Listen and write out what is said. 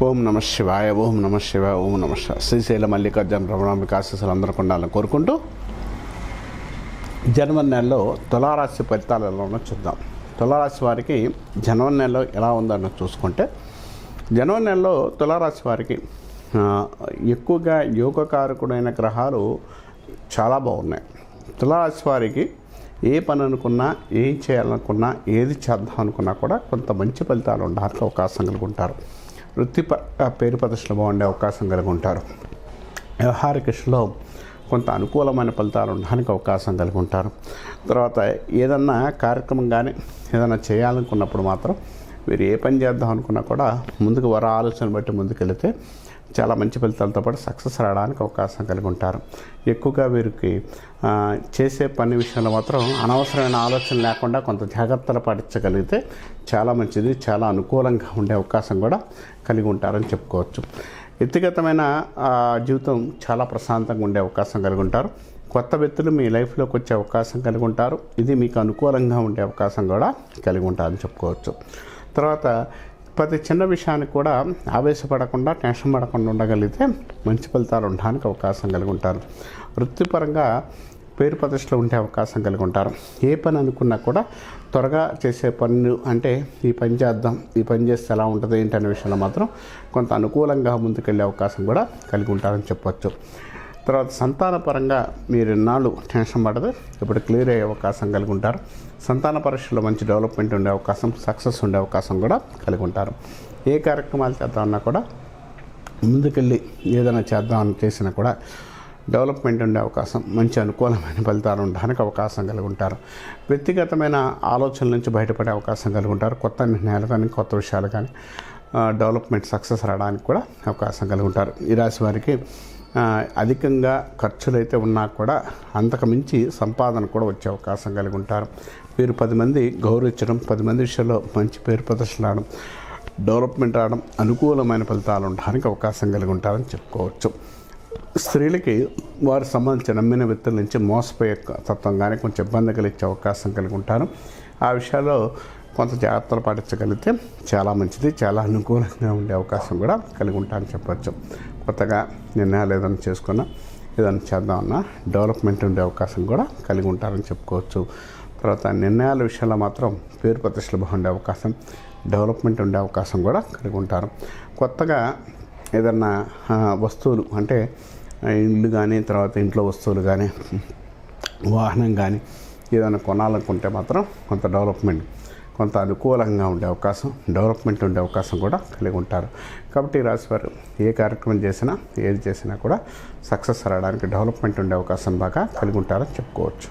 ఓం నమ శివాయ, ఓం నమ శివాయ, ఓం నమ శివాయ. శ్రీశైల మల్లికార్జున రమణాంబిక ఆశీస్సులు అందరూ ఉండాలని కోరుకుంటూ జనవరి నెలలో తులారాశి ఫలితాలు ఎలా ఉన్నో చూద్దాం. తులారాశి వారికి జనవరి నెలలో ఎలా ఉందన్న చూసుకుంటే, జనవరి నెలలో తులారాశి వారికి ఎక్కువగా యోగకారకుడైన గ్రహాలు చాలా బాగున్నాయి. తులారాశి వారికి ఏ పని అనుకున్నా, ఏం చేయాలనుకున్నా, ఏది చేద్దాం అనుకున్నా కూడా కొంత మంచి ఫలితాలు ఉండడానికి అవకాశం కలిగి ఉంటారు. పేరు ప్రదర్శనలు బాగుండే అవకాశం కలిగి ఉంటారు. వ్యవహారికలో కొంత అనుకూలమైన ఫలితాలు ఉండడానికి అవకాశం కలిగి ఉంటారు. తర్వాత ఏదన్నా కార్యక్రమం కానీ ఏదైనా చేయాలనుకున్నప్పుడు మాత్రం వీరు ఏ పని చేద్దాం అనుకున్నా కూడా ముందుకు ఆలోచన బట్టి ముందుకెళితే చాలా మంచి ఫలితాలతో పాటు సక్సెస్ రావడానికి అవకాశం కలిగి ఉంటారు. ఎక్కువగా వీరికి చేసే పని విషయంలో మాత్రం అనవసరమైన ఆలోచన లేకుండా కొంత జాగ్రత్తలు పాటించగలిగితే చాలా మంచిది, చాలా అనుకూలంగా ఉండే అవకాశం కూడా కలిగి ఉంటారని చెప్పుకోవచ్చు. వ్యక్తిగతమైన జీవితం చాలా ప్రశాంతంగా ఉండే అవకాశం కలిగి ఉంటారు. కొత్త వ్యక్తులు మీ లైఫ్లోకి వచ్చే అవకాశం కలిగి ఉంటారు. ఇది మీకు అనుకూలంగా ఉండే అవకాశం కూడా కలిగి ఉంటారని చెప్పుకోవచ్చు. తర్వాత ప్రతి చిన్న విషయానికి కూడా ఆవేశపడకుండా, టెన్షన్ పడకుండా ఉండగలిగితే మంచి ఫలితాలు ఉండడానికి అవకాశం కలిగి ఉంటారు. వృత్తిపరంగా పేరు ప్రతిష్టలు ఉండే అవకాశం కలిగి ఉంటారు. ఏ పని అనుకున్నా కూడా త్వరగా చేసే పనులు, అంటే ఈ పని చేద్దాం, ఈ పని చేస్తే ఎలా ఉంటుంది ఏంటనే విషయంలో మాత్రం కొంత అనుకూలంగా ముందుకెళ్ళే అవకాశం కూడా కలిగి ఉంటారని చెప్పవచ్చు. తర్వాత సంతానపరంగా మీరు ఎన్నాళ్ళు టెన్షన్ పడదు, ఇప్పుడు క్లియర్ అయ్యే అవకాశం కలిగి ఉంటారు. సంతాన పరీక్షలో మంచి డెవలప్మెంట్ ఉండే అవకాశం, సక్సెస్ ఉండే అవకాశం కూడా కలిగి ఉంటారు. ఏ కార్యక్రమాలు చేద్దామన్నా కూడా ముందుకెళ్ళి ఏదైనా చేద్దామని చేసినా కూడా డెవలప్మెంట్ ఉండే అవకాశం, మంచి అనుకూలమైన ఫలితాలు ఉండడానికి అవకాశం కలిగి ఉంటారు. వ్యక్తిగతమైన ఆలోచనల నుంచి బయటపడే అవకాశం కలిగి ఉంటారు. కొత్త నిర్ణయాలు కానీ, కొత్త విషయాలు కానీ, డెవలప్మెంట్ సక్సెస్ రావడానికి కూడా అవకాశం కలిగి ఉంటారు. ఈ రాశి వారికి అధికంగా ఖర్చులు అయితే ఉన్నా కూడా అంతకు మించి సంపాదన కూడా వచ్చే అవకాశం కలిగి ఉంటారు. వీరు 10 మంది గౌరవించడం, 10 మంది విషయంలో మంచి పేరు ప్రదర్శన రావడం, డెవలప్మెంట్ రావడం, అనుకూలమైన ఫలితాలు ఉండడానికి అవకాశం కలిగి ఉంటారని చెప్పుకోవచ్చు. స్త్రీలకి వారు సంబంధించిన నమ్మిన వ్యక్తుల నుంచి మోసపోయే తత్వం కానీ కొంచెం ఇబ్బంది కలిగించే అవకాశం కలిగి ఉంటారు. ఆ విషయాల్లో కొంత జాగ్రత్తలు పాటించగలిగితే చాలా మంచిది, చాలా అనుకూలంగా ఉండే అవకాశం కూడా కలిగి ఉంటారని చెప్పచ్చు. కొత్తగా నిర్ణయాలు ఏదైనా చేసుకున్నా, ఏదైనా చేద్దామన్నా డెవలప్మెంట్ ఉండే అవకాశం కూడా కలిగి ఉంటారని చెప్పుకోవచ్చు. తర్వాత నిర్ణయాల విషయంలో మాత్రం పేరు ప్రతిష్టలు బాగుండే అవకాశం, డెవలప్మెంట్ ఉండే అవకాశం కూడా కలిగి ఉంటారు. కొత్తగా ఏదన్నా వస్తువులు, అంటే ఇల్లు కానీ, తర్వాత ఇంట్లో వస్తువులు కానీ, వాహనం కానీ ఏదైనా కొనాలనుకుంటే మాత్రం కొంత డెవలప్మెంట్, కొంత అనుకూలంగా ఉండే అవకాశం, డెవలప్మెంట్ ఉండే అవకాశం కూడా కలిగి ఉంటారు. కాబట్టి ఈ రాశివారు ఏ కార్యక్రమం చేసినా, ఏది చేసినా కూడా సక్సెస్ రావడానికి, డెవలప్మెంట్ ఉండే అవకాశం బాగా కలిగి ఉంటారని చెప్పుకోవచ్చు.